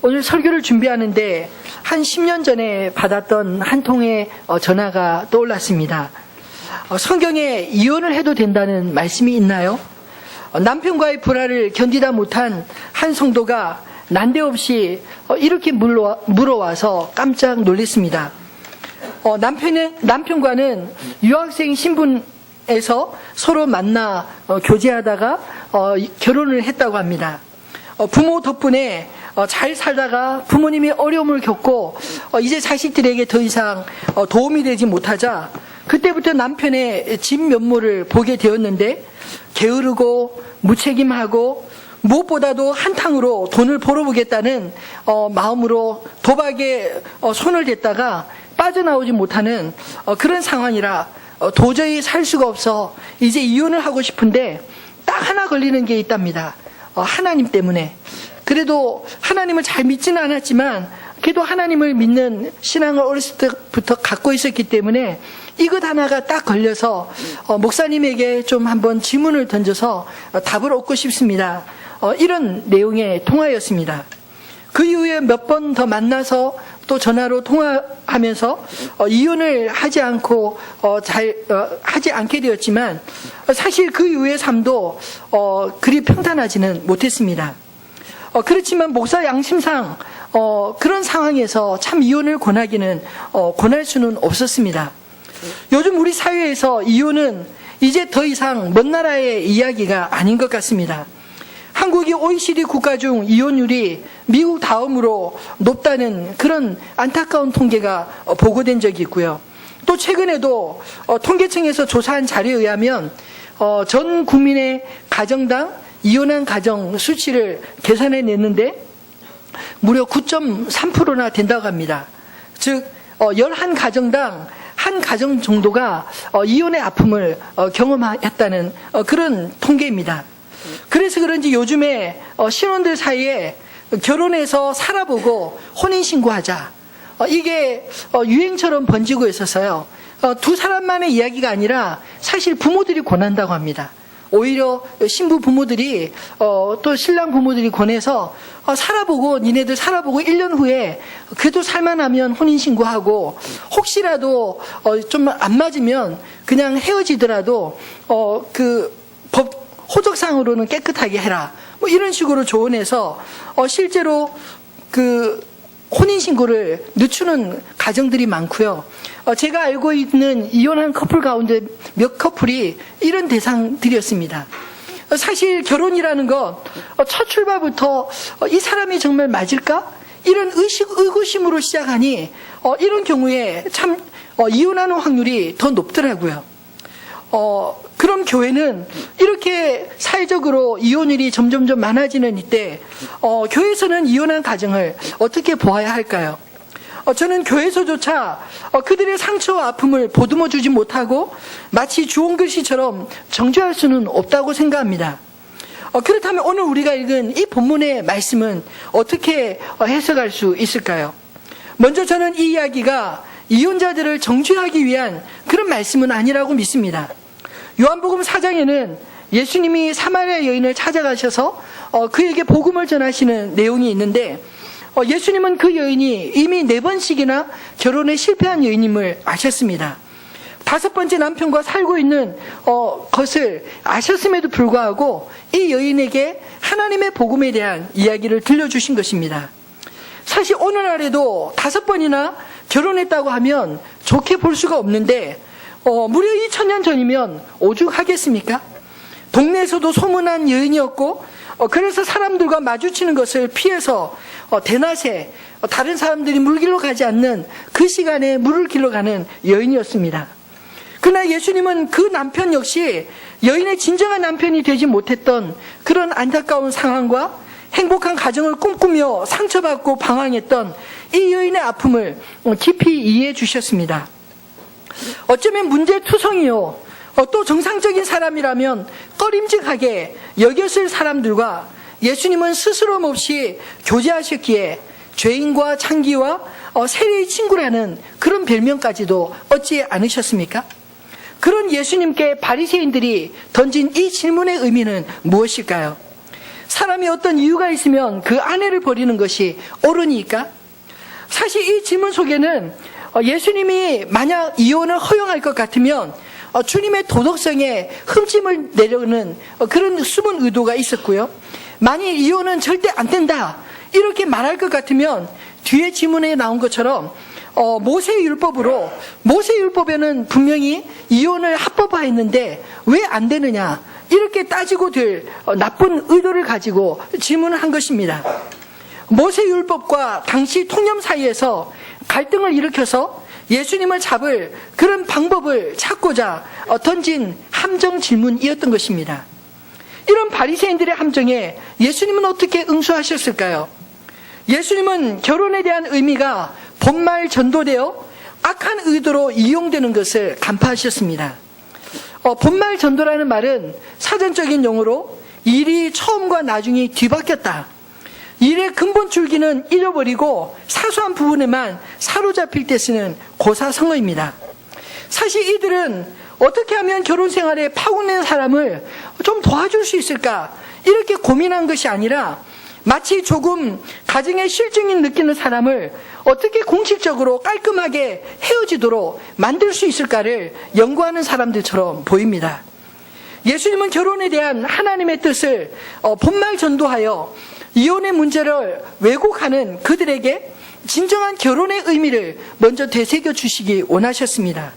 오늘 설교를 준비하는데 한 10년 전에 받았던 한 통의 전화가 떠올랐습니다. 성경에 이혼을 해도 된다는 말씀이 있나요? 남편과의 불화를 견디다 못한 한 성도가 난데없이 이렇게 물어와서 깜짝 놀랐습니다. 남편과는 유학생 신분에서 서로 만나 교제하다가 결혼을 했다고 합니다. 부모 덕분에 잘 살다가 부모님이 어려움을 겪고 이제 자식들에게 더 이상 도움이 되지 못하자 그때부터 남편의 진면모를 보게 되었는데 게으르고 무책임하고 무엇보다도 한탕으로 돈을 벌어보겠다는 마음으로 도박에 손을 댔다가 빠져나오지 못하는 그런 상황이라 도저히 살 수가 없어 이제 이혼을 하고 싶은데 딱 하나 걸리는 게 있답니다. 하나님 때문에. 그래도 하나님을 잘 믿지는 않았지만 그래도 하나님을 믿는 신앙을 어렸을 때부터 갖고 있었기 때문에 이것 하나가 딱 걸려서 목사님에게 좀 한번 질문을 던져서 답을 얻고 싶습니다. 이런 내용의 통화였습니다. 그 이후에 몇 번 더 만나서 또 전화로 통화하면서 이혼을 하지 않고 하지 않게 되었지만 사실 그 이후의 삶도 그리 평탄하지는 못했습니다. 그렇지만 목사 양심상 그런 상황에서 참 이혼을 권할 수는 없었습니다. 요즘 우리 사회에서 이혼은 이제 더 이상 먼 나라의 이야기가 아닌 것 같습니다. 한국이 OECD 국가 중 이혼율이 미국 다음으로 높다는 그런 안타까운 통계가 보고된 적이 있고요. 또 최근에도 통계청에서 조사한 자료에 의하면 전 국민의 가정당 이혼한 가정 수치를 계산해 냈는데 무려 9.3%나 된다고 합니다. 즉 11가정당 한 가정 정도가 이혼의 아픔을 경험했다는 그런 통계입니다. 그래서 그런지 요즘에 신혼들 사이에 결혼해서 살아보고 혼인신고하자 이게 유행처럼 번지고 있어서요. 두 사람만의 이야기가 아니라 사실 부모들이 권한다고 합니다. 오히려 신부 부모들이 또 신랑 부모들이 권해서 살아보고 니네들 살아보고 1년 후에 그래도 살만하면 혼인신고하고 혹시라도 좀 안 맞으면 그냥 헤어지더라도 그 법 호적상으로는 깨끗하게 해라. 뭐 이런 식으로 조언해서 실제로 그 혼인신고를 늦추는 가정들이 많고요. 제가 알고 있는 이혼한 커플 가운데 몇 커플이 이런 대상들이었습니다. 사실 결혼이라는 것 첫 출발부터 이 사람이 정말 맞을까? 이런 의구심으로 시작하니 이런 경우에 참 이혼하는 확률이 더 높더라고요. 그럼 교회는 이렇게 사회적으로 이혼율이 점점점 많아지는 이때 교회에서는 이혼한 가정을 어떻게 보아야 할까요? 저는 교회에서조차 그들의 상처와 아픔을 보듬어 주지 못하고 마치 주홍 글씨처럼 정죄할 수는 없다고 생각합니다. 그렇다면 오늘 우리가 읽은 이 본문의 말씀은 어떻게 해석할 수 있을까요? 먼저 저는 이 이야기가 이혼자들을 정죄하기 위한 그런 말씀은 아니라고 믿습니다. 요한복음 4장에는 예수님이 사마리아 여인을 찾아가셔서 그에게 복음을 전하시는 내용이 있는데 예수님은 그 여인이 이미 4번씩이나 결혼에 실패한 여인임을 아셨습니다. 5번째 남편과 살고 있는 것을 아셨음에도 불구하고 이 여인에게 하나님의 복음에 대한 이야기를 들려주신 것입니다. 사실 오늘날에도 5번이나 결혼했다고 하면 좋게 볼 수가 없는데 무려 2000년 전이면 오죽하겠습니까? 동네에서도 소문난 여인이었고 그래서 사람들과 마주치는 것을 피해서 대낮에 다른 사람들이 물길로 가지 않는 그 시간에 물을 길러 가는 여인이었습니다. 그러나 예수님은 그 남편 역시 여인의 진정한 남편이 되지 못했던 그런 안타까운 상황과 행복한 가정을 꿈꾸며 상처받고 방황했던 이 여인의 아픔을 깊이 이해해 주셨습니다. 어쩌면 문제투성이요 또 정상적인 사람이라면 꺼림직하게 여겼을 사람들과 예수님은 스스럼 없이 교제하셨기에 죄인과 창기와 세리의 친구라는 그런 별명까지도 얻지 않으셨습니까? 그런 예수님께 바리새인들이 던진 이 질문의 의미는 무엇일까요? 사람이 어떤 이유가 있으면 그 아내를 버리는 것이 옳으니까? 사실 이 질문 속에는 예수님이 만약 이혼을 허용할 것 같으면 주님의 도덕성에 흠집을 내려는 그런 숨은 의도가 있었고요. 만일 이혼은 절대 안 된다 이렇게 말할 것 같으면 뒤에 지문에 나온 것처럼 모세율법에는 분명히 이혼을 합법화했는데 왜 안 되느냐 이렇게 따지고 들 나쁜 의도를 가지고 질문을 한 것입니다. 모세율법과 당시 통념 사이에서 갈등을 일으켜서 예수님을 잡을 그런 방법을 찾고자 던진 함정 질문이었던 것입니다. 이런 바리새인들의 함정에 예수님은 어떻게 응수하셨을까요? 예수님은 결혼에 대한 의미가 본말 전도되어 악한 의도로 이용되는 것을 간파하셨습니다. 본말 전도라는 말은 사전적인 용어로 일이 처음과 나중이 뒤바뀌었다. 일의 근본 줄기는 잃어버리고 사소한 부분에만 사로잡힐 때 쓰는 고사성어입니다. 사실 이들은 어떻게 하면 결혼 생활에 파고드는 사람을 좀 도와줄 수 있을까 이렇게 고민한 것이 아니라 마치 조금 가정에 실증이 느끼는 사람을 어떻게 공식적으로 깔끔하게 헤어지도록 만들 수 있을까를 연구하는 사람들처럼 보입니다. 예수님은 결혼에 대한 하나님의 뜻을 본말 전도하여 이혼의 문제를 왜곡하는 그들에게 진정한 결혼의 의미를 먼저 되새겨 주시기 원하셨습니다.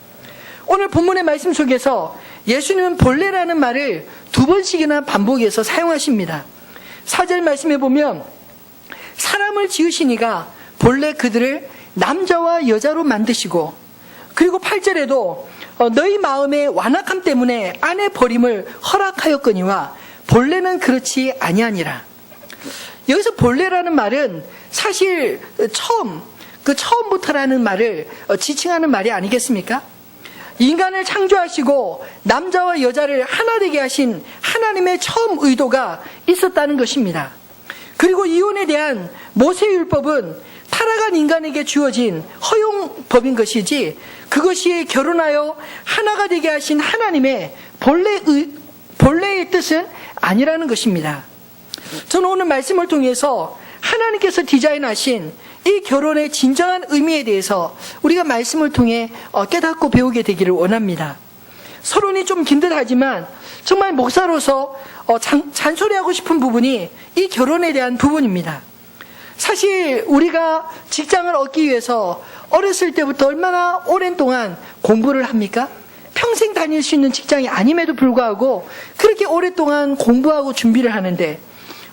오늘 본문의 말씀 속에서 예수님은 본래라는 말을 2번씩이나 반복해서 사용하십니다. 4절 말씀에 보면 사람을 지으시니가 본래 그들을 남자와 여자로 만드시고, 그리고 8절에도 너희 마음의 완악함 때문에 아내 버림을 허락하였거니와 본래는 그렇지 아니하니라. 여기서 본래라는 말은 사실 처음부터라는 말을 지칭하는 말이 아니겠습니까? 인간을 창조하시고 남자와 여자를 하나 되게 하신 하나님의 처음 의도가 있었다는 것입니다. 그리고 이혼에 대한 모세율법은 타락한 인간에게 주어진 허용법인 것이지 그것이 결혼하여 하나가 되게 하신 하나님의 본래의 뜻은 아니라는 것입니다. 저는 오늘 말씀을 통해서 하나님께서 디자인하신 이 결혼의 진정한 의미에 대해서 우리가 말씀을 통해 깨닫고 배우게 되기를 원합니다. 서론이 좀 긴 듯하지만 정말 목사로서 잔소리하고 싶은 부분이 이 결혼에 대한 부분입니다. 사실 우리가 직장을 얻기 위해서 어렸을 때부터 얼마나 오랜 동안 공부를 합니까? 평생 다닐 수 있는 직장이 아님에도 불구하고 그렇게 오랫동안 공부하고 준비를 하는데,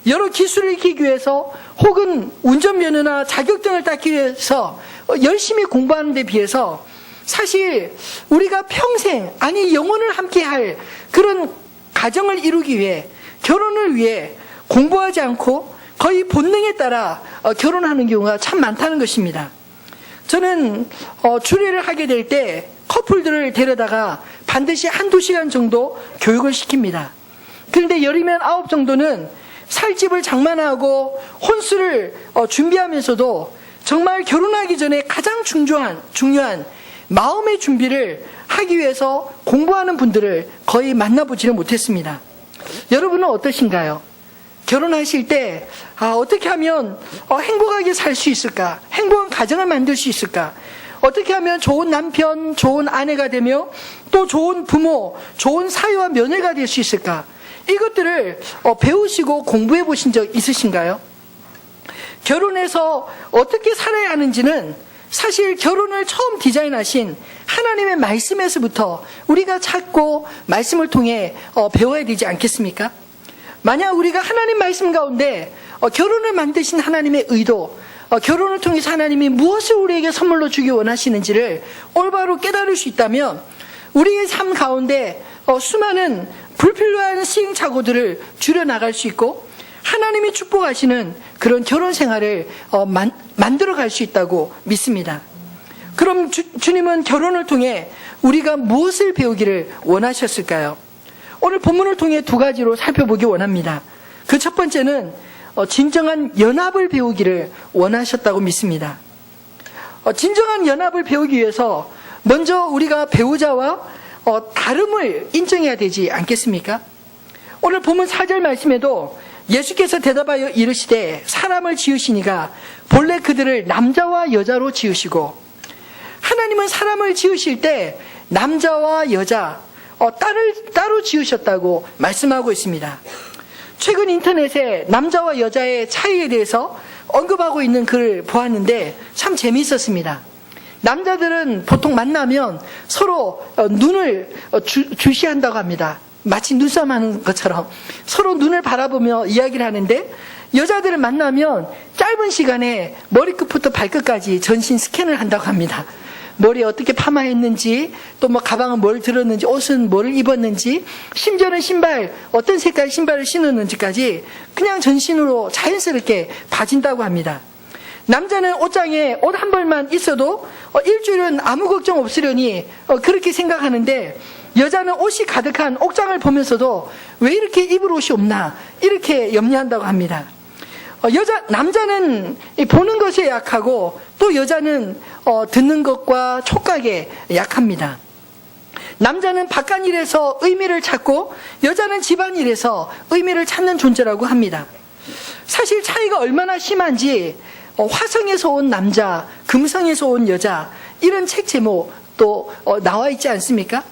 여러 기술을 익히기 위해서 혹은 운전면허나 자격증을 따기 위해서 열심히 공부하는 데 비해서 사실 우리가 평생, 아니 영원을 함께 할 그런 가정을 이루기 위해, 결혼을 위해 공부하지 않고 거의 본능에 따라 결혼하는 경우가 참 많다는 것입니다. 저는 주례를 하게 될 때 커플들을 데려다가 반드시 1-2시간 정도 교육을 시킵니다. 그런데 10이면 9 정도는 살집을 장만하고 혼수를 준비하면서도 정말 결혼하기 전에 가장 중요한 마음의 준비를 하기 위해서 공부하는 분들을 거의 만나보지를 못했습니다. 여러분은 어떠신가요? 결혼하실 때 어떻게 하면 행복하게 살 수 있을까? 행복한 가정을 만들 수 있을까? 어떻게 하면 좋은 남편, 좋은 아내가 되며 또 좋은 부모, 좋은 사위와 며느리가 될 수 있을까? 이것들을 배우시고 공부해 보신 적 있으신가요? 결혼해서 어떻게 살아야 하는지는 사실 결혼을 처음 디자인하신 하나님의 말씀에서부터 우리가 찾고 말씀을 통해 배워야 되지 않겠습니까? 만약 우리가 하나님 말씀 가운데 결혼을 만드신 하나님의 의도, 결혼을 통해서 하나님이 무엇을 우리에게 선물로 주기 원하시는지를 올바로 깨달을 수 있다면 우리의 삶 가운데 수많은 불필요한 시행착오들을 줄여나갈 수 있고 하나님이 축복하시는 그런 결혼 생활을 만들어갈 수 있다고 믿습니다. 그럼 주님은 결혼을 통해 우리가 무엇을 배우기를 원하셨을까요? 오늘 본문을 통해 2가지로 살펴보기 원합니다. 그 첫 번째는 진정한 연합을 배우기를 원하셨다고 믿습니다. 진정한 연합을 배우기 위해서 먼저 우리가 배우자와 다름을 인정해야 되지 않겠습니까? 오늘 본문 4절 말씀에도 예수께서 대답하여 이르시되 사람을 지으시니가 본래 그들을 남자와 여자로 지으시고, 하나님은 사람을 지으실 때 남자와 여자 따로 지으셨다고 말씀하고 있습니다. 최근 인터넷에 남자와 여자의 차이에 대해서 언급하고 있는 글을 보았는데 참 재미있었습니다. 남자들은 보통 만나면 서로 눈을 주시한다고 합니다. 마치 눈싸움 하는 것처럼 서로 눈을 바라보며 이야기를 하는데, 여자들을 만나면 짧은 시간에 머리끝부터 발끝까지 전신 스캔을 한다고 합니다. 머리에 어떻게 파마했는지, 또 뭐 가방은 뭘 들었는지, 옷은 뭘 입었는지, 심지어는 신발, 어떤 색깔 신발을 신었는지까지 그냥 전신으로 자연스럽게 봐진다고 합니다. 남자는 옷장에 옷 한 벌만 있어도 일주일은 아무 걱정 없으려니 그렇게 생각하는데, 여자는 옷이 가득한 옥장을 보면서도 왜 이렇게 입을 옷이 없나 이렇게 염려한다고 합니다. 남자는 보는 것에 약하고 또 여자는 듣는 것과 촉각에 약합니다. 남자는 바깥일에서 의미를 찾고 여자는 집안일에서 의미를 찾는 존재라고 합니다. 사실 차이가 얼마나 심한지 화성에서 온 남자, 금성에서 온 여자, 이런 책 제목도 나와 있지 않습니까?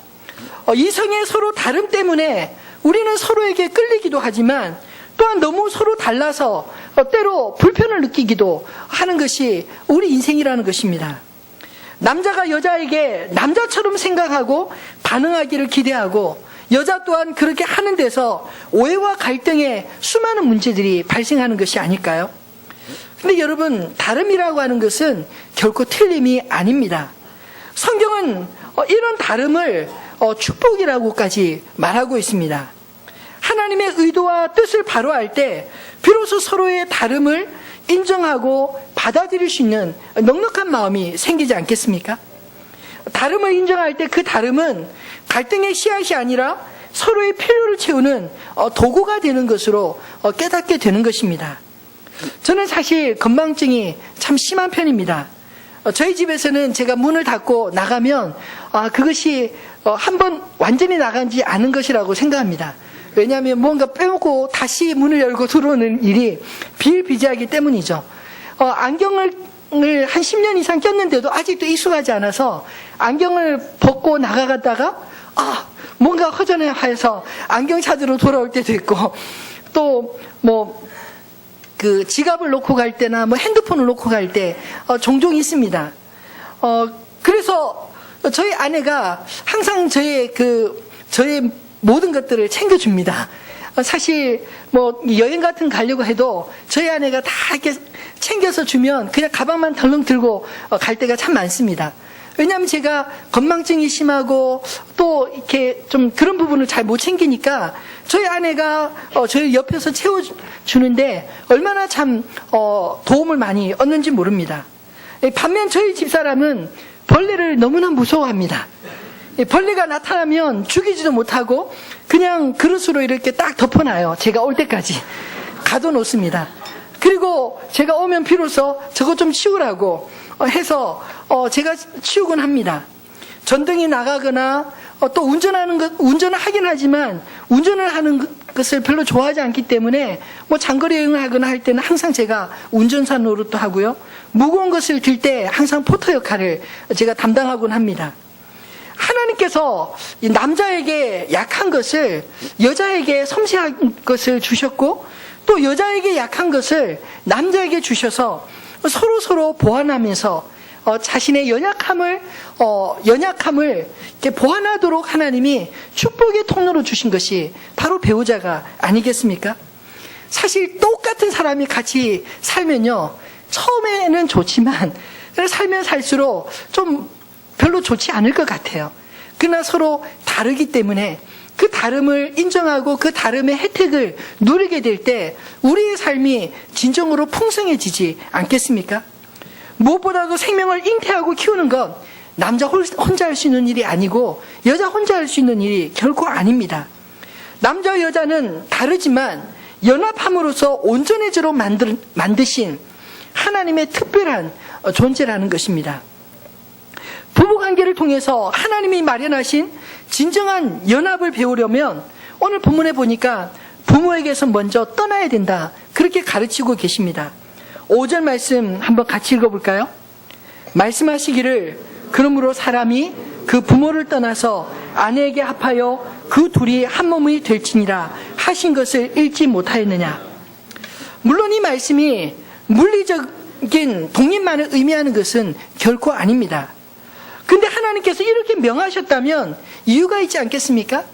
이성의 서로 다름 때문에 우리는 서로에게 끌리기도 하지만 또한 너무 서로 달라서 때로 불편을 느끼기도 하는 것이 우리 인생이라는 것입니다. 남자가 여자에게 남자처럼 생각하고 반응하기를 기대하고, 여자 또한 그렇게 하는 데서 오해와 갈등의 수많은 문제들이 발생하는 것이 아닐까요? 근데 여러분, 다름이라고 하는 것은 결코 틀림이 아닙니다. 성경은 이런 다름을 축복이라고까지 말하고 있습니다. 하나님의 의도와 뜻을 바로할 때 비로소 서로의 다름을 인정하고 받아들일 수 있는 넉넉한 마음이 생기지 않겠습니까? 다름을 인정할 때 그 다름은 갈등의 씨앗이 아니라 서로의 필요를 채우는 도구가 되는 것으로 깨닫게 되는 것입니다. 저는 사실 건망증이 참 심한 편입니다. 저희 집에서는 제가 문을 닫고 나가면 그것이 한번 완전히 나간지 않은 것이라고 생각합니다. 왜냐하면 뭔가 빼먹고 다시 문을 열고 들어오는 일이 비일비재하기 때문이죠. 안경을 한 10년 이상 꼈는데도 아직도 익숙하지 않아서 안경을 벗고 나가다가 뭔가 허전해서 안경 찾으러 돌아올 때도 있고, 또 그 지갑을 놓고 갈 때나 핸드폰을 놓고 갈 때 종종 있습니다. 그래서 저희 아내가 항상 저의 모든 것들을 챙겨줍니다. 사실 여행 같은 가려고 해도 저희 아내가 다 이렇게 챙겨서 주면 그냥 가방만 덜렁 들고 갈 때가 참 많습니다. 왜냐하면 제가 건망증이 심하고 또 이렇게 좀 그런 부분을 잘 못 챙기니까 저희 아내가 저희 옆에서 채워주는데 얼마나 참 도움을 많이 얻는지 모릅니다. 반면 저희 집사람은 벌레를 너무나 무서워합니다. 벌레가 나타나면 죽이지도 못하고 그냥 그릇으로 이렇게 딱 덮어놔요. 제가 올 때까지 가둬놓습니다. 그리고 제가 오면 비로소 저것 좀 치우라고 해서 제가 치우곤 합니다. 전등이 나가거나 또 운전을 하긴 하지만 운전을 하는 것을 별로 좋아하지 않기 때문에 장거리 여행을 하거나 할 때는 항상 제가 운전사 노릇도 하고요. 무거운 것을 들 때 항상 포터 역할을 제가 담당하곤 합니다. 하나님께서 이 남자에게 약한 것을 여자에게 섬세한 것을 주셨고, 또 여자에게 약한 것을 남자에게 주셔서 서로 보완하면서 자신의 연약함을 이렇게 보완하도록 하나님이 축복의 통로로 주신 것이 바로 배우자가 아니겠습니까? 사실 똑같은 사람이 같이 살면요, 처음에는 좋지만 살면 살수록 좀 별로 좋지 않을 것 같아요. 그러나 서로 다르기 때문에 그 다름을 인정하고 그 다름의 혜택을 누리게 될 때 우리의 삶이 진정으로 풍성해지지 않겠습니까? 무엇보다도 생명을 잉태하고 키우는 건 남자 혼자 할 수 있는 일이 아니고 여자 혼자 할 수 있는 일이 결코 아닙니다. 남자와 여자는 다르지만 연합함으로써 온전해지로 만드신 하나님의 특별한 존재라는 것입니다. 부부관계를 통해서 하나님이 마련하신 진정한 연합을 배우려면 오늘 본문에 보니까 부모에게서 먼저 떠나야 된다. 그렇게 가르치고 계십니다. 5절 말씀 한번 같이 읽어볼까요? 말씀하시기를 그러므로 사람이 그 부모를 떠나서 아내에게 합하여 그 둘이 한 몸이 될지니라 하신 것을 읽지 못하였느냐. 물론 이 말씀이 물리적인 독립만을 의미하는 것은 결코 아닙니다. 근데 하나님께서 이렇게 명하셨다면 이유가 있지 않겠습니까?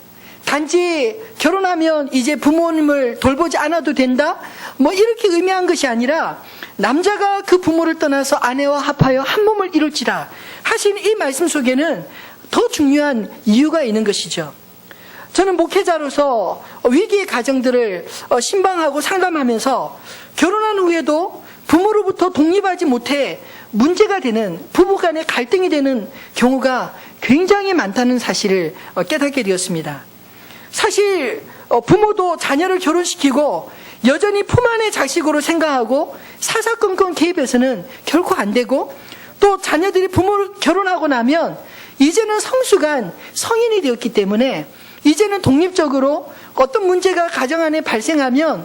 단지 결혼하면 이제 부모님을 돌보지 않아도 된다? 뭐 이렇게 의미한 것이 아니라 남자가 그 부모를 떠나서 아내와 합하여 한 몸을 이룰지라 하신 이 말씀 속에는 더 중요한 이유가 있는 것이죠. 저는 목회자로서 위기의 가정들을 신방하고 상담하면서 결혼한 후에도 부모로부터 독립하지 못해 문제가 되는, 부부 간의 갈등이 되는 경우가 굉장히 많다는 사실을 깨닫게 되었습니다. 사실 부모도 자녀를 결혼시키고 여전히 품 안의 자식으로 생각하고 사사건건 개입해서는 결코 안 되고, 또 자녀들이 부모를 결혼하고 나면 이제는 성숙한 성인이 되었기 때문에 이제는 독립적으로 어떤 문제가 가정 안에 발생하면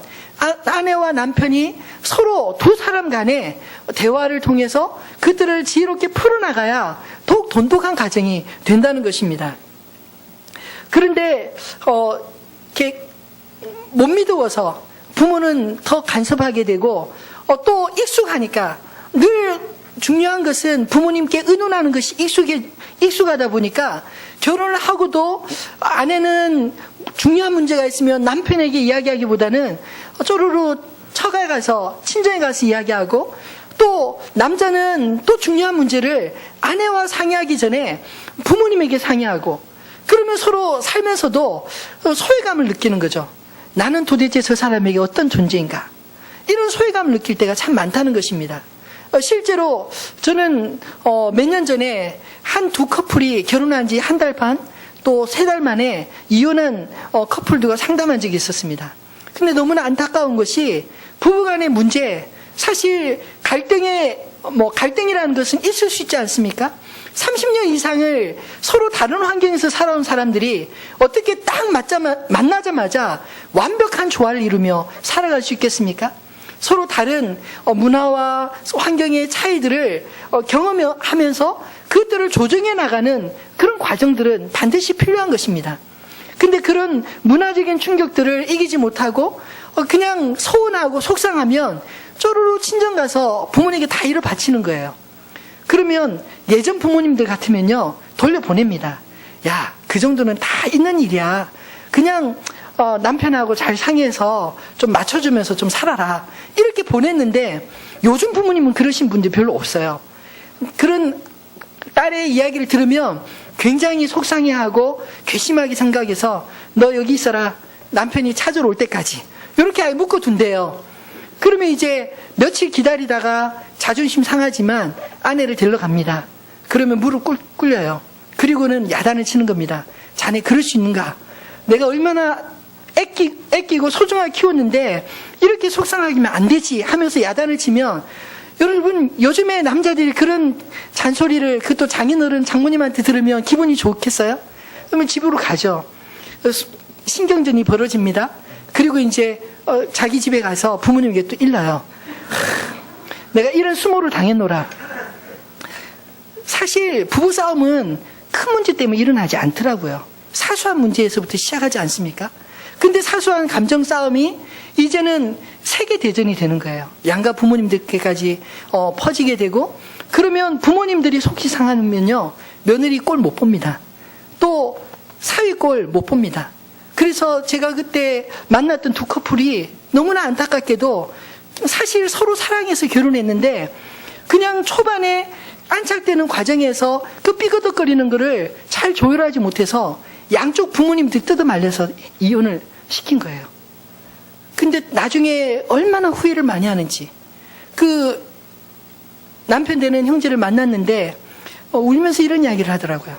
아내와 남편이 서로 두 사람 간에 대화를 통해서 그들을 지혜롭게 풀어나가야 더욱 돈독한 가정이 된다는 것입니다. 그런데 이렇게 못 믿어서 부모는 더 간섭하게 되고 또 익숙하니까, 늘 중요한 것은 부모님께 의논하는 것이 익숙하다 보니까 결혼을 하고도 아내는 중요한 문제가 있으면 남편에게 이야기하기보다는 쪼르르 처가에 가서 친정에 가서 이야기하고, 또 남자는 또 중요한 문제를 아내와 상의하기 전에 부모님에게 상의하고, 그러면 서로 살면서도 소외감을 느끼는 거죠. 나는 도대체 저 사람에게 어떤 존재인가, 이런 소외감을 느낄 때가 참 많다는 것입니다. 실제로 저는 몇 년 전에 한 두 커플이 결혼한 지 한 달 반, 또 3달 만에 이혼한 커플들과 상담한 적이 있었습니다. 근데 너무나 안타까운 것이 부부간의 문제, 사실 갈등이라는 것은 있을 수 있지 않습니까? 30년 이상을 서로 다른 환경에서 살아온 사람들이 어떻게 딱 만나자마자 완벽한 조화를 이루며 살아갈 수 있겠습니까? 서로 다른 문화와 환경의 차이들을 경험하면서 그것들을 조정해 나가는 그런 과정들은 반드시 필요한 것입니다. 근데 그런 문화적인 충격들을 이기지 못하고 그냥 서운하고 속상하면 쪼르르 친정 가서 부모님에게 다 일을 바치는 거예요. 그러면 예전 부모님들 같으면요, 돌려보냅니다. 야, 그 정도는 다 있는 일이야. 그냥 남편하고 잘 상의해서 좀 맞춰주면서 좀 살아라, 이렇게 보냈는데, 요즘 부모님은 그러신 분들이 별로 없어요. 그런 딸의 이야기를 들으면 굉장히 속상해하고 괘씸하게 생각해서 너 여기 있어라, 남편이 찾으러 올 때까지, 이렇게 묶어둔대요. 그러면 이제 며칠 기다리다가 자존심 상하지만 아내를 데리러 갑니다. 그러면 무릎 꿇려요. 그리고는 야단을 치는 겁니다. 자네 그럴 수 있는가? 내가 얼마나 애끼고 소중하게 키웠는데 이렇게 속상하기면 안 되지 하면서 야단을 치면, 여러분 요즘에 남자들이 그런 잔소리를, 그것도 장인어른 장모님한테 들으면 기분이 좋겠어요? 그러면 집으로 가죠. 신경전이 벌어집니다. 그리고 이제 자기 집에 가서 부모님에게 또 일러요. 내가 이런 수모를 당했노라. 사실 부부싸움은 큰 문제 때문에 일어나지 않더라고요. 사소한 문제에서부터 시작하지 않습니까? 근데 사소한 감정 싸움이 이제는 세계대전이 되는 거예요. 양가 부모님들께까지 퍼지게 되고, 그러면 부모님들이 속이 상하면요, 며느리 꼴 못 봅니다. 또 사위 꼴 못 봅니다. 그래서 제가 그때 만났던 두 커플이 너무나 안타깝게도 사실 서로 사랑해서 결혼했는데, 그냥 초반에 안착되는 과정에서 그 삐그덕거리는 거를 잘 조율하지 못해서 양쪽 부모님들이 뜯어말려서 이혼을 시킨 거예요. 근데 나중에 얼마나 후회를 많이 하는지. 그 남편 되는 형제를 만났는데 울면서 이런 이야기를 하더라고요.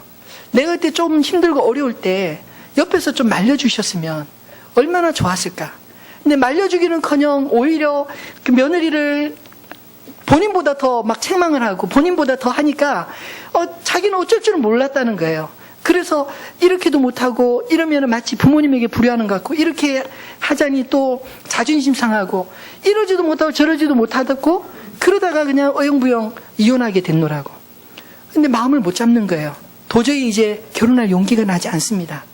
내가 그때 좀 힘들고 어려울 때 옆에서 좀 말려주셨으면 얼마나 좋았을까. 근데 말려주기는커녕 오히려 그 며느리를 본인보다 더 막 책망을 하고 본인보다 더 하니까 자기는 어쩔 줄은 몰랐다는 거예요. 그래서 이렇게도 못하고 이러면 마치 부모님에게 불효하는 것 같고, 이렇게 하자니 또 자존심 상하고, 이러지도 못하고 저러지도 못하고, 그러다가 그냥 어영부영 이혼하게 됐노라고. 근데 마음을 못 잡는 거예요. 도저히 이제 결혼할 용기가 나지 않습니다.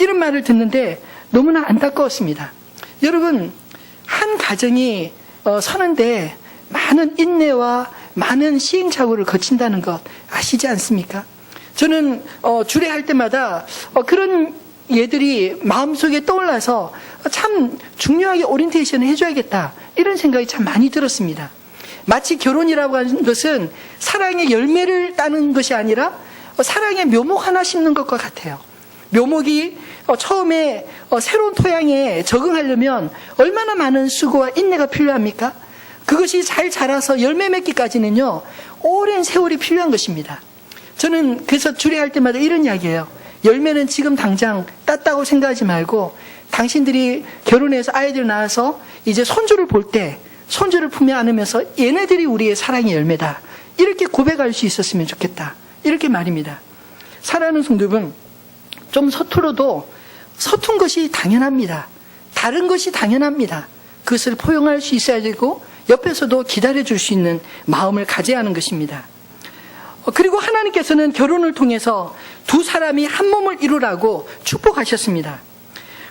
이런 말을 듣는데 너무나 안타까웠습니다. 여러분, 한 가정이 서는데 많은 인내와 많은 시행착오를 거친다는 것 아시지 않습니까? 저는 주례할 때마다 그런 예들이 마음속에 떠올라서 참 중요하게 오리엔테이션을 해줘야겠다, 이런 생각이 참 많이 들었습니다. 마치 결혼이라고 하는 것은 사랑의 열매를 따는 것이 아니라 사랑의 묘목 하나 심는 것과 같아요. 묘목이 처음에 새로운 토양에 적응하려면 얼마나 많은 수고와 인내가 필요합니까? 그것이 잘 자라서 열매 맺기까지는요, 오랜 세월이 필요한 것입니다. 저는 그래서 주례할 때마다 이런 이야기예요. 열매는 지금 당장 땄다고 생각하지 말고, 당신들이 결혼해서 아이들 낳아서 이제 손주를 볼 때 손주를 품에 안으면서 얘네들이 우리의 사랑의 열매다, 이렇게 고백할 수 있었으면 좋겠다, 이렇게 말입니다. 사랑하는 성도분, 좀 서툴어도 서툰 것이 당연합니다. 다른 것이 당연합니다. 그것을 포용할 수 있어야 되고, 옆에서도 기다려줄 수 있는 마음을 가져야 하는 것입니다. 그리고 하나님께서는 결혼을 통해서 두 사람이 한 몸을 이루라고 축복하셨습니다.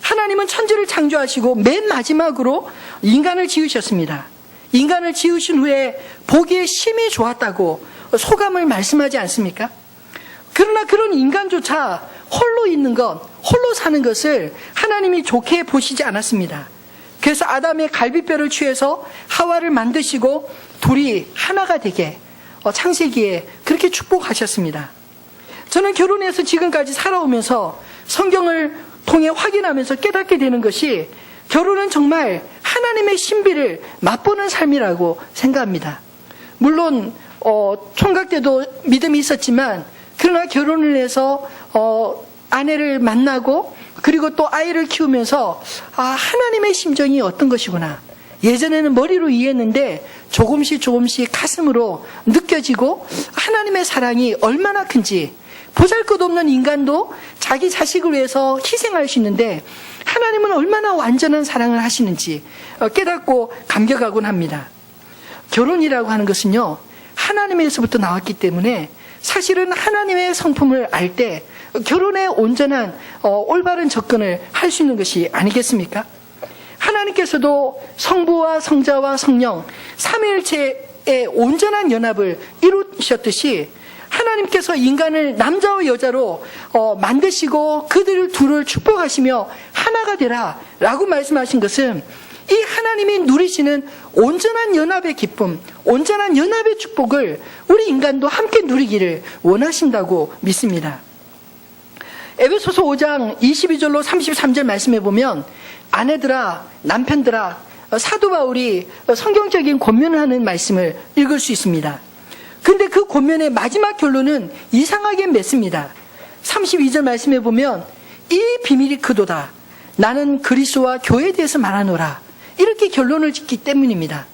하나님은 천지를 창조하시고 맨 마지막으로 인간을 지으셨습니다. 인간을 지으신 후에 보기에 심히 좋았다고 소감을 말씀하지 않습니까? 그러나 그런 인간조차 홀로 있는 것, 홀로 사는 것을 하나님이 좋게 보시지 않았습니다. 그래서 아담의 갈비뼈를 취해서 하와를 만드시고 둘이 하나가 되게 창세기에 그렇게 축복하셨습니다. 저는 결혼해서 지금까지 살아오면서 성경을 통해 확인하면서 깨닫게 되는 것이, 결혼은 정말 하나님의 신비를 맛보는 삶이라고 생각합니다. 물론 총각 때도 믿음이 있었지만, 그러나 결혼을 해서 아내를 만나고 그리고 또 아이를 키우면서 하나님의 심정이 어떤 것이구나, 예전에는 머리로 이해했는데 조금씩 가슴으로 느껴지고, 하나님의 사랑이 얼마나 큰지, 보잘것없는 인간도 자기 자식을 위해서 희생할 수 있는데 하나님은 얼마나 완전한 사랑을 하시는지 깨닫고 감격하곤 합니다. 결혼이라고 하는 것은요, 하나님에서부터 나왔기 때문에 사실은 하나님의 성품을 알 때 결혼에 온전한 올바른 접근을 할 수 있는 것이 아니겠습니까? 하나님께서도 성부와 성자와 성령 삼위일체의 온전한 연합을 이루셨듯이, 하나님께서 인간을 남자와 여자로 만드시고 그들 둘을 축복하시며 하나가 되라 라고 말씀하신 것은, 이 하나님이 누리시는 온전한 연합의 기쁨, 온전한 연합의 축복을 우리 인간도 함께 누리기를 원하신다고 믿습니다. 에베소서 5장 22절로 33절 말씀해 보면, 아내들아, 남편들아, 사도 바울이 성경적인 권면을 하는 말씀을 읽을 수 있습니다. 근데 그 권면의 마지막 결론은 이상하게 맺습니다. 32절 말씀해 보면, 이 비밀이 크도다, 나는 그리스도와 교회에 대해서 말하노라, 이렇게 결론을 짓기 때문입니다.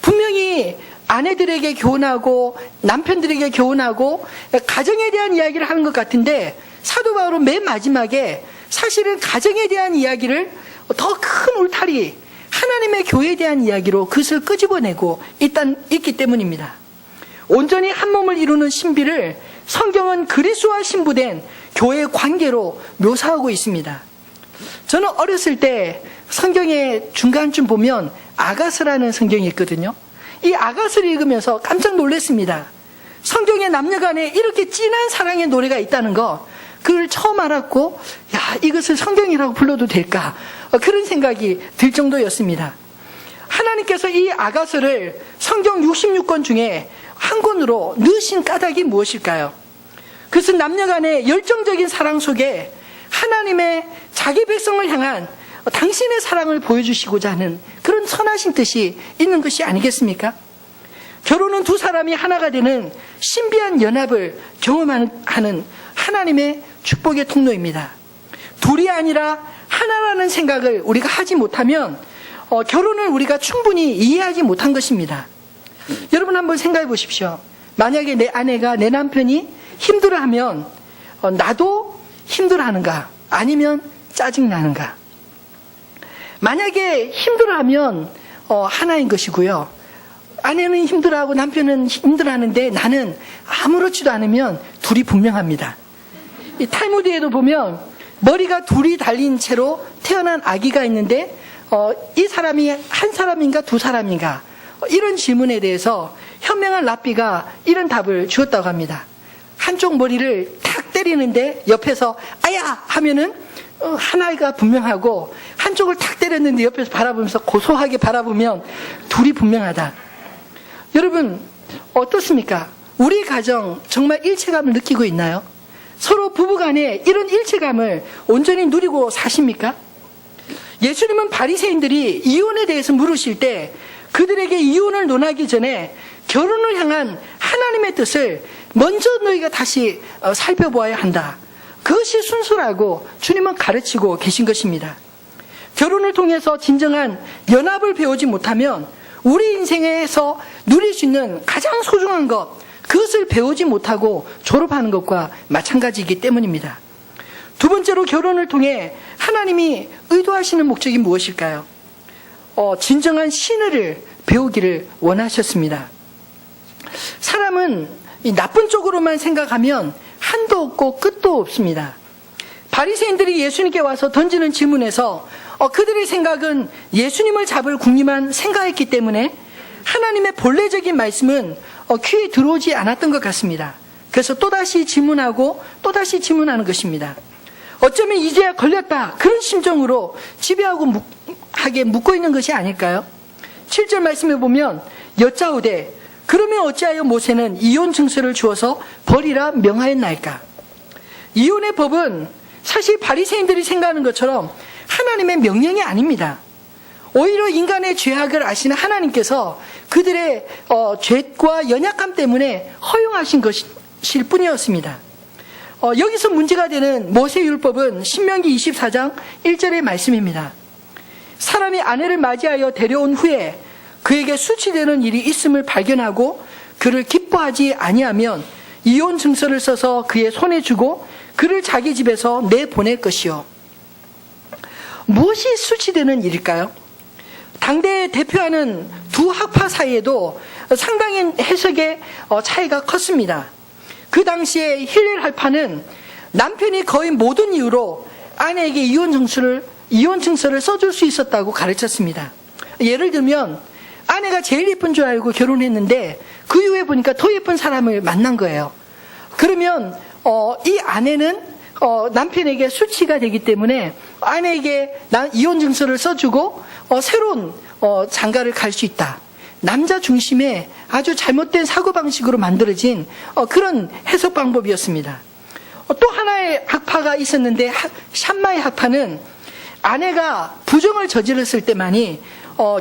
분명히 아내들에게 교훈하고 남편들에게 교훈하고 가정에 대한 이야기를 하는 것 같은데, 사도 바울은 맨 마지막에 사실은 가정에 대한 이야기를 더 큰 울타리, 하나님의 교회에 대한 이야기로 그것을 끄집어내고 있기 때문입니다. 온전히 한 몸을 이루는 신비를 성경은 그리스도와 신부된 교회의 관계로 묘사하고 있습니다. 저는 어렸을 때 성경의 중간쯤 보면 아가서라는 성경이 있거든요. 이 아가서를 읽으면서 깜짝 놀랐습니다. 성경에 남녀간에 이렇게 진한 사랑의 노래가 있다는 거, 그걸 처음 알았고, 이것을 성경이라고 불러도 될까, 그런 생각이 들 정도였습니다. 하나님께서 이 아가서를 성경 66권 중에 한 권으로 넣으신 까닭이 무엇일까요? 그것은 남녀간의 열정적인 사랑 속에 하나님의 자기 백성을 향한 당신의 사랑을 보여주시고자 하는 그런 선하신 뜻이 있는 것이 아니겠습니까? 결혼은 두 사람이 하나가 되는 신비한 연합을 경험하는 하나님의 축복의 통로입니다. 둘이 아니라 하나라는 생각을 우리가 하지 못하면 결혼을 우리가 충분히 이해하지 못한 것입니다. 여러분 한번 생각해 보십시오. 만약에 내 아내가, 내 남편이 힘들어하면 나도 힘들어하는가? 아니면 짜증나는가? 만약에 힘들어하면 하나인 것이고요. 아내는 힘들어하고 남편은 힘들어하는데 나는 아무렇지도 않으면 둘이 분명합니다. 이 탈무드에도 보면 머리가 둘이 달린 채로 태어난 아기가 있는데 이 사람이 한 사람인가 두 사람인가? 이런 질문에 대해서 현명한 랍비가 이런 답을 주었다고 합니다. 한쪽 머리를 탁 때리는데 옆에서 아야 하면은 한 아이가 분명하고, 한쪽을 탁 때렸는데 옆에서 바라보면서 고소하게 바라보면 둘이 분명하다. 여러분 어떻습니까? 우리 가정 정말 일체감을 느끼고 있나요? 서로 부부간에 이런 일체감을 온전히 누리고 사십니까? 예수님은 바리새인들이 이혼에 대해서 물으실 때 그들에게 이혼을 논하기 전에 결혼을 향한 하나님의 뜻을 먼저 너희가 다시 살펴보아야 한다. 그것이 순수라고 주님은 가르치고 계신 것입니다. 결혼을 통해서 진정한 연합을 배우지 못하면 우리 인생에서 누릴 수 있는 가장 소중한 것, 그것을 배우지 못하고 졸업하는 것과 마찬가지이기 때문입니다. 두 번째로 결혼을 통해 하나님이 의도하시는 목적이 무엇일까요? 진정한 신의를 배우기를 원하셨습니다. 사람은 이 나쁜 쪽으로만 생각하면 한도 없고 끝도 없습니다. 바리새인들이 예수님께 와서 던지는 질문에서 그들의 생각은 예수님을 잡을 궁리만 생각했기 때문에 하나님의 본래적인 말씀은 귀에 들어오지 않았던 것 같습니다. 그래서 또다시 질문하고 또다시 질문하는 것입니다. 어쩌면 이제야 걸렸다, 그런 심정으로 집요하게 묻고 있는 것이 아닐까요? 7절 말씀에 보면 여짜오되 그러면 어찌하여 모세는 이혼 증서를 주어서 버리라 명하였나이까? 이혼의 법은 사실 바리새인들이 생각하는 것처럼 하나님의 명령이 아닙니다. 오히려 인간의 죄악을 아시는 하나님께서 그들의 죄과 연약함 때문에 허용하신 것일 뿐이었습니다. 여기서 문제가 되는 모세율법은 신명기 24장 1절의 말씀입니다. 사람이 아내를 맞이하여 데려온 후에 그에게 수치되는 일이 있음을 발견하고 그를 기뻐하지 아니하면 이혼 증서를 써서 그의 손에 주고 그를 자기 집에서 내보낼 것이요. 무엇이 수치되는 일일까요? 당대에 대표하는 두 학파 사이에도 상당히 해석의 차이가 컸습니다. 그 당시에 힐렐 학파는 남편이 거의 모든 이유로 아내에게 이혼 증서를 써줄 수 있었다고 가르쳤습니다. 예를 들면 아내가 제일 예쁜 줄 알고 결혼했는데 그 이후에 보니까 더 예쁜 사람을 만난 거예요. 그러면 이 아내는 남편에게 수치가 되기 때문에 아내에게 이혼 증서를 써주고 새로운 장가를 갈 수 있다. 남자 중심의 아주 잘못된 사고방식으로 만들어진 그런 해석 방법이었습니다. 또 하나의 학파가 있었는데 샴마의 학파는 아내가 부정을 저질렀을 때만이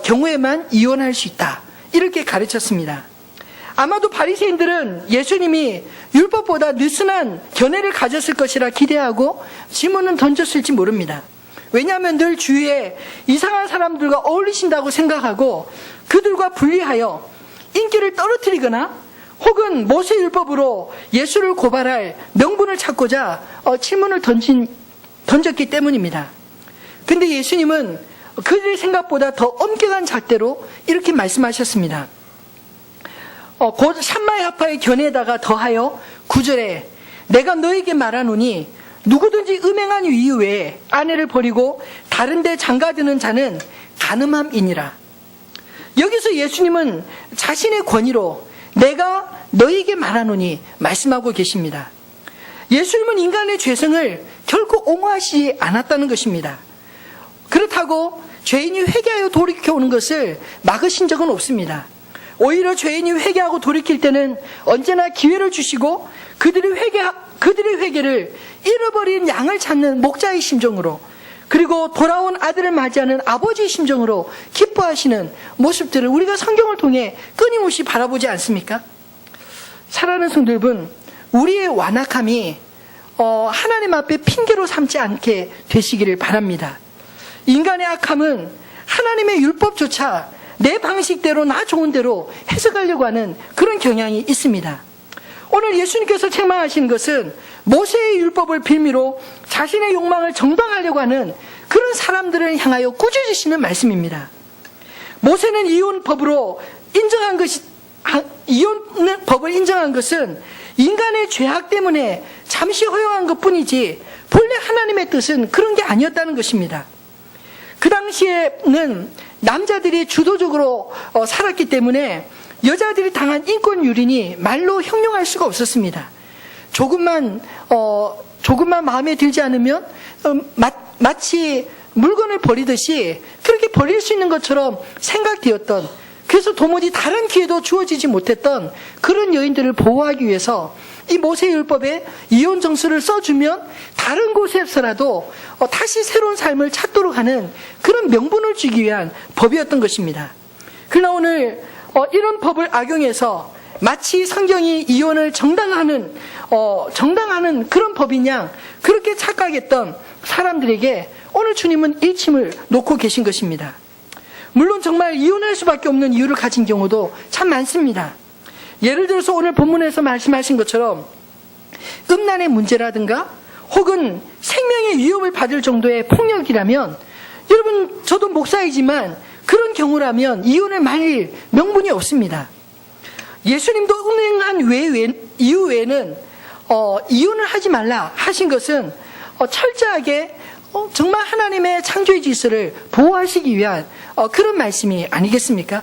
경우에만 이혼할 수 있다, 이렇게 가르쳤습니다. 아마도 바리새인들은 예수님이 율법보다 느슨한 견해를 가졌을 것이라 기대하고 질문은 던졌을지 모릅니다. 왜냐하면 늘 주위에 이상한 사람들과 어울리신다고 생각하고 그들과 분리하여 인기를 떨어뜨리거나 혹은 모세율법으로 예수를 고발할 명분을 찾고자 질문을 던졌기 때문입니다. 근데 예수님은 그들의 생각보다 더 엄격한 잣대로 이렇게 말씀하셨습니다. 곧 샴마의 학파의 견해에다가 더하여 9절에 내가 너에게 말하노니 누구든지 음행한 이후에 아내를 버리고 다른 데 장가드는 자는 간음함이니라. 여기서 예수님은 자신의 권위로 내가 너에게 말하노니 말씀하고 계십니다. 예수님은 인간의 죄성을 결코 옹호하시지 않았다는 것입니다. 그렇다고 죄인이 회개하여 돌이켜오는 것을 막으신 적은 없습니다. 오히려 죄인이 회개하고 돌이킬 때는 언제나 기회를 주시고 그들의 회개를 잃어버린 양을 찾는 목자의 심정으로, 그리고 돌아온 아들을 맞이하는 아버지의 심정으로 기뻐하시는 모습들을 우리가 성경을 통해 끊임없이 바라보지 않습니까? 사랑하는 성도 여러분, 우리의 완악함이 하나님 앞에 핑계로 삼지 않게 되시기를 바랍니다. 인간의 악함은 하나님의 율법조차 내 방식대로 나 좋은 대로 해석하려고 하는 그런 경향이 있습니다. 오늘 예수님께서 책망하시는 것은 모세의 율법을 빌미로 자신의 욕망을 정당하려고 하는 그런 사람들을 향하여 꾸짖으시는 말씀입니다. 모세는 이혼법을 인정한 것은 인간의 죄악 때문에 잠시 허용한 것뿐이지 본래 하나님의 뜻은 그런 게 아니었다는 것입니다. 그 당시에는 남자들이 주도적으로 살았기 때문에 여자들이 당한 인권 유린이 말로 형용할 수가 없었습니다. 조금만 마음에 들지 않으면 마치 물건을 버리듯이 그렇게 버릴 수 있는 것처럼 생각되었던, 그래서 도무지 다른 기회도 주어지지 못했던 그런 여인들을 보호하기 위해서 이 모세율법에 이혼 정수를 써주면 다른 곳에서라도 다시 새로운 삶을 찾도록 하는 그런 명분을 주기 위한 법이었던 것입니다. 그러나 오늘 이런 법을 악용해서 마치 성경이 이혼을 정당화하는 그런 법이냐 그렇게 착각했던 사람들에게 오늘 주님은 일침을 놓고 계신 것입니다. 물론 정말 이혼할 수밖에 없는 이유를 가진 경우도 참 많습니다. 예를 들어서 오늘 본문에서 말씀하신 것처럼 음란의 문제라든가 혹은 생명의 위협을 받을 정도의 폭력이라면, 여러분 저도 목사이지만 그런 경우라면 이혼을 말릴 명분이 없습니다. 예수님도 음행한 이유 외에는 이혼을 하지 말라 하신 것은 철저하게 정말 하나님의 창조의 질서를 보호하시기 위한 그런 말씀이 아니겠습니까?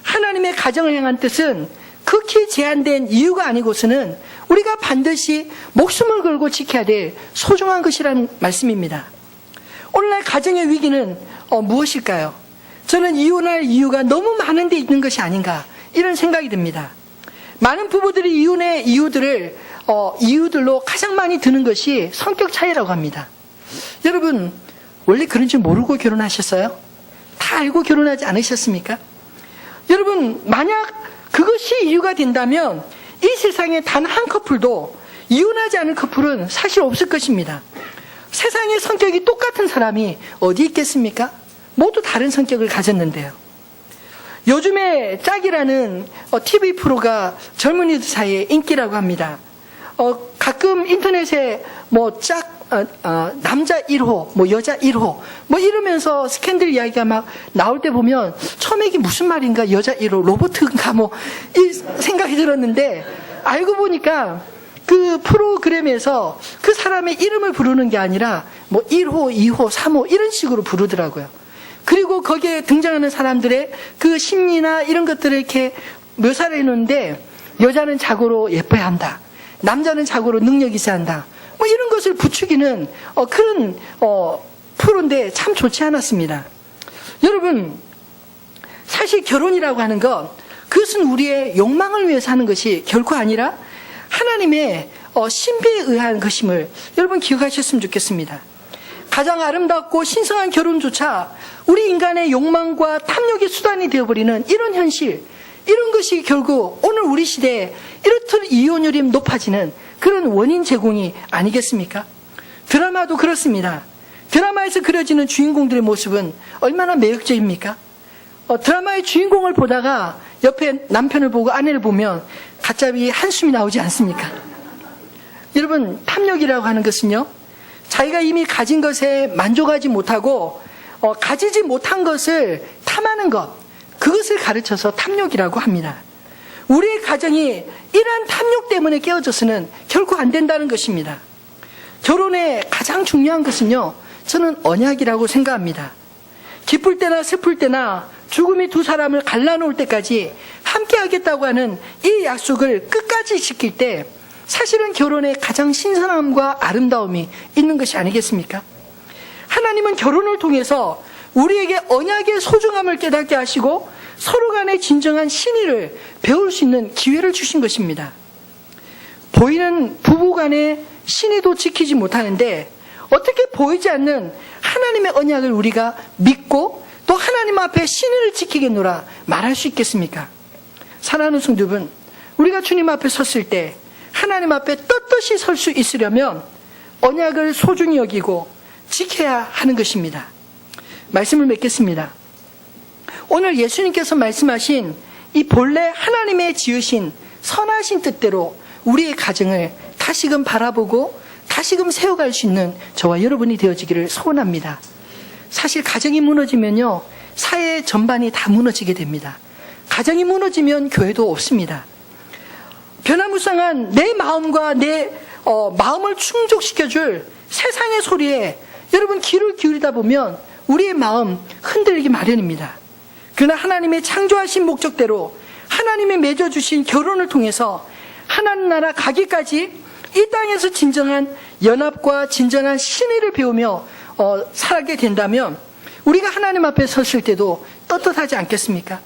하나님의 가정을 향한 뜻은 극히 제한된 이유가 아니고서는 우리가 반드시 목숨을 걸고 지켜야 될 소중한 것이라는 말씀입니다. 오늘날 가정의 위기는 무엇일까요? 저는 이혼할 이유가 너무 많은 데 있는 것이 아닌가 이런 생각이 듭니다. 많은 부부들이 이혼의 이유들로 가장 많이 드는 것이 성격 차이라고 합니다. 여러분 원래 그런 줄 모르고 결혼하셨어요? 다 알고 결혼하지 않으셨습니까? 여러분 만약 그것이 이유가 된다면 이 세상에 단 한 커플도 이혼하지 않은 커플은 사실 없을 것입니다. 세상에 성격이 똑같은 사람이 어디 있겠습니까? 모두 다른 성격을 가졌는데요. 요즘에 짝이라는 TV 프로가 젊은이들 사이에 인기라고 합니다. 가끔 인터넷에 남자 1호, 여자 1호, 이러면서 스캔들 이야기가 막 나올 때 보면 처음에 이게 무슨 말인가, 여자 1호, 로버트인가 이 생각이 들었는데 알고 보니까 그 프로그램에서 그 사람의 이름을 부르는 게 아니라 1호, 2호, 3호 이런 식으로 부르더라고요. 그리고 거기에 등장하는 사람들의 그 심리나 이런 것들을 이렇게 묘사를 해놓는데 여자는 자고로 예뻐야 한다. 남자는 자고로 능력이 있어야 한다. 이런 것을 부추기는 그런 프로인데 참 좋지 않았습니다. 여러분 사실 결혼이라고 하는 것, 그것은 우리의 욕망을 위해서 하는 것이 결코 아니라 하나님의 신비에 의한 것임을 여러분 기억하셨으면 좋겠습니다. 가장 아름답고 신성한 결혼조차 우리 인간의 욕망과 탐욕의 수단이 되어버리는 이런 현실, 이런 것이 결국 오늘 우리 시대에 이렇듯 이혼율이 높아지는 그런 원인 제공이 아니겠습니까? 드라마도 그렇습니다. 드라마에서 그려지는 주인공들의 모습은 얼마나 매력적입니까? 드라마의 주인공을 보다가 옆에 남편을 보고 아내를 보면 갑자기 한숨이 나오지 않습니까? 여러분 탐욕이라고 하는 것은요, 자기가 이미 가진 것에 만족하지 못하고 가지지 못한 것을 탐하는 것, 그것을 가르쳐서 탐욕이라고 합니다. 우리의 가정이 이러한 탐욕 때문에 깨어져서는 결코 안 된다는 것입니다. 결혼의 가장 중요한 것은요, 저는 언약이라고 생각합니다. 기쁠 때나 슬플 때나 죽음이 두 사람을 갈라놓을 때까지 함께 하겠다고 하는 이 약속을 끝까지 지킬 때 사실은 결혼에 가장 신선함과 아름다움이 있는 것이 아니겠습니까? 하나님은 결혼을 통해서 우리에게 언약의 소중함을 깨닫게 하시고 서로 간의 진정한 신의를 배울 수 있는 기회를 주신 것입니다. 보이는 부부 간의 신의도 지키지 못하는데 어떻게 보이지 않는 하나님의 언약을 우리가 믿고 또 하나님 앞에 신의를 지키겠노라 말할 수 있겠습니까? 사랑하는 성도분, 우리가 주님 앞에 섰을 때 하나님 앞에 떳떳이 설 수 있으려면 언약을 소중히 여기고 지켜야 하는 것입니다. 말씀을 맺겠습니다. 오늘 예수님께서 말씀하신 이 본래 하나님의 지으신 선하신 뜻대로 우리의 가정을 다시금 바라보고 다시금 세워갈 수 있는 저와 여러분이 되어지기를 소원합니다. 사실 가정이 무너지면요, 사회 전반이 다 무너지게 됩니다. 가정이 무너지면 교회도 없습니다. 변화무쌍한 내 마음과 내 마음을 충족시켜줄 세상의 소리에 여러분 귀를 기울이다 보면 우리의 마음 흔들리기 마련입니다. 그러나 하나님의 창조하신 목적대로 하나님이 맺어주신 결혼을 통해서 하나님 나라 가기까지 이 땅에서 진정한 연합과 진정한 신의를 배우며 살게 된다면 우리가 하나님 앞에 섰을 때도 떳떳하지 않겠습니까?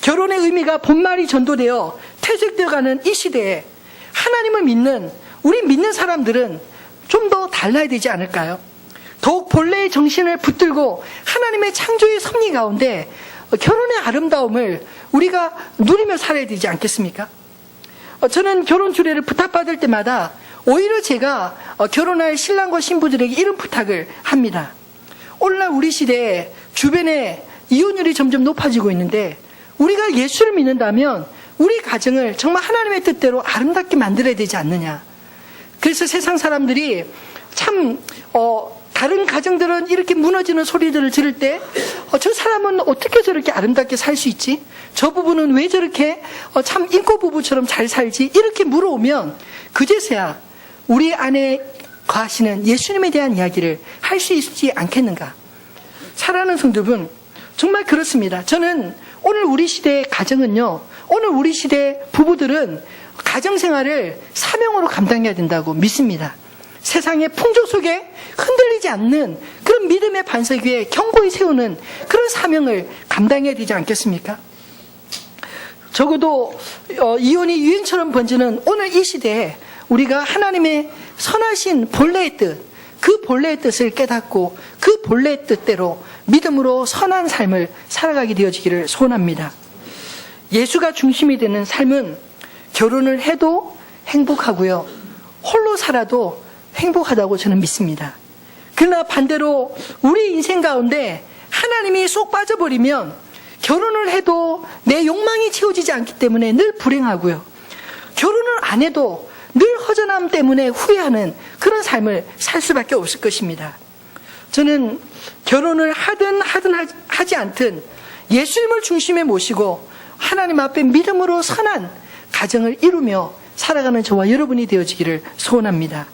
결혼의 의미가 본말이 전도되어 퇴색되어가는 이 시대에 하나님을 믿는 우리 믿는 사람들은 좀 더 달라야 되지 않을까요? 더욱 본래의 정신을 붙들고 하나님의 창조의 섭리 가운데 결혼의 아름다움을 우리가 누리며 살아야 되지 않겠습니까? 저는 결혼 주례를 부탁받을 때마다 오히려 제가 결혼할 신랑과 신부들에게 이런 부탁을 합니다. 오늘날 우리 시대에 주변에 이혼율이 점점 높아지고 있는데 우리가 예수를 믿는다면 우리 가정을 정말 하나님의 뜻대로 아름답게 만들어야 되지 않느냐. 그래서 세상 사람들이 참 다른 가정들은 이렇게 무너지는 소리들을 들을 때 저 사람은 어떻게 저렇게 아름답게 살 수 있지? 저 부부는 왜 저렇게 참 인고 부부처럼 잘 살지? 이렇게 물어오면 그제서야 우리 안에 거하시는 예수님에 대한 이야기를 할 수 있지 않겠는가? 사랑하는 성도분, 정말 그렇습니다. 저는 오늘 우리 시대의 가정은요, 오늘 우리 시대 부부들은 가정생활을 사명으로 감당해야 된다고 믿습니다. 세상의 풍조 속에 흔들리지 않는 그런 믿음의 반석 위에 견고히 세우는 그런 사명을 감당해야 되지 않겠습니까? 적어도 이혼이 유행처럼 번지는 오늘 이 시대에 우리가 하나님의 선하신 본래의 뜻, 그 본래의 뜻을 깨닫고 그 본래의 뜻대로 믿음으로 선한 삶을 살아가게 되어지기를 소원합니다. 예수가 중심이 되는 삶은 결혼을 해도 행복하고요, 홀로 살아도 행복하다고 저는 믿습니다. 그러나 반대로 우리 인생 가운데 하나님이 쏙 빠져버리면 결혼을 해도 내 욕망이 채워지지 않기 때문에 늘 불행하고요, 결혼을 안 해도 늘 허전함 때문에 후회하는 그런 삶을 살 수밖에 없을 것입니다. 저는 결혼을 하든 하지 않든 예수님을 중심에 모시고 하나님 앞에 믿음으로 선한 가정을 이루며 살아가는 저와 여러분이 되어지기를 소원합니다.